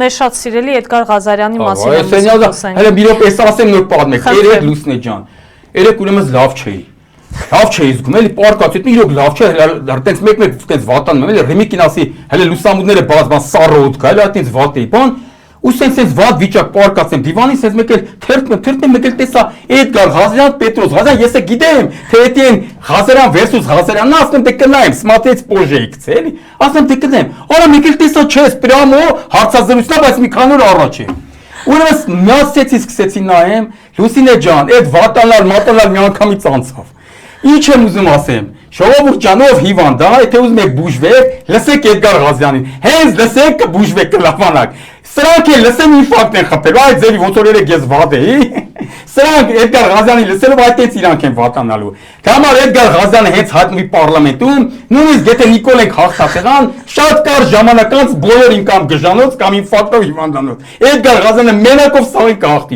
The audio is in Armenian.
Մեր շատ սիրելի Էդգար Ղազարյանի մասին եմ խոսում։ Հələ մի րոպե ասեմ նոր պատմեք։ Երեք Լուսնե ջան։ Երեք ուրեմն լավ չէի։ Լավ չէի զգում, էլի պարկացի, իրոք լավ չէ, հələ տենց մեկ-մեկ տենց վատանում եմ, էլի Ռեմիկին ասի, հələ լուսամուտները բազմա սառոտ կա, էլի տենց վատ էի, բան։ Ու սենց վատ վիճակ պարկացեմ դիվանից, ես մեկ էլ թերթում մեկ էլ տեսա Էդգար Ղազարյան, Պետրոս Ղազարյան, ես գիտեմ, թե դա են Ղազարյան versus Ղազարյանն, ասում դե կնայեմ, смотреть позже եկցե, էլի։ Ասում դե կնայեմ։ Արա մեկ էլ տեսա, չես, պրամո հարցազրույցն է, բայց մի քանի օր առաջ է։ Ուրեմն միացեցի, սկսեցի նայեմ, Լուսինե ջան, այդ վատանալ, մատանալ միանգամից անցավ։ Ինչ եմ ուզում ասեմ, ժողովուրդ ջանով հիվանդ, եթե ուզում եք բուժվեք, լսեք Էդգար Ղազարյանին, հենց լսեք կբուժվեք կլավանաք։ Սրանք էլ լսեն ինֆարկտ են խփելու, այդ ձևի ոնց որ երեք ես վատ էի։ Սրանք Էդգար Ղազարյանին լսելով այդտենց իրանք են վատանալու։ Դա համար Էդգար Ղազարյանը հենց հայտնվի պարլամենտում, նույնիսկ եթե Նիկոլեն հաղթատեղան, շատ կարճ ժամանակ անց բոլորին կամ գժանոց կամ ինֆարկտով հիվանդանոց։ Էդգար Ղազարյանը մենակով սաղի կհաղթի։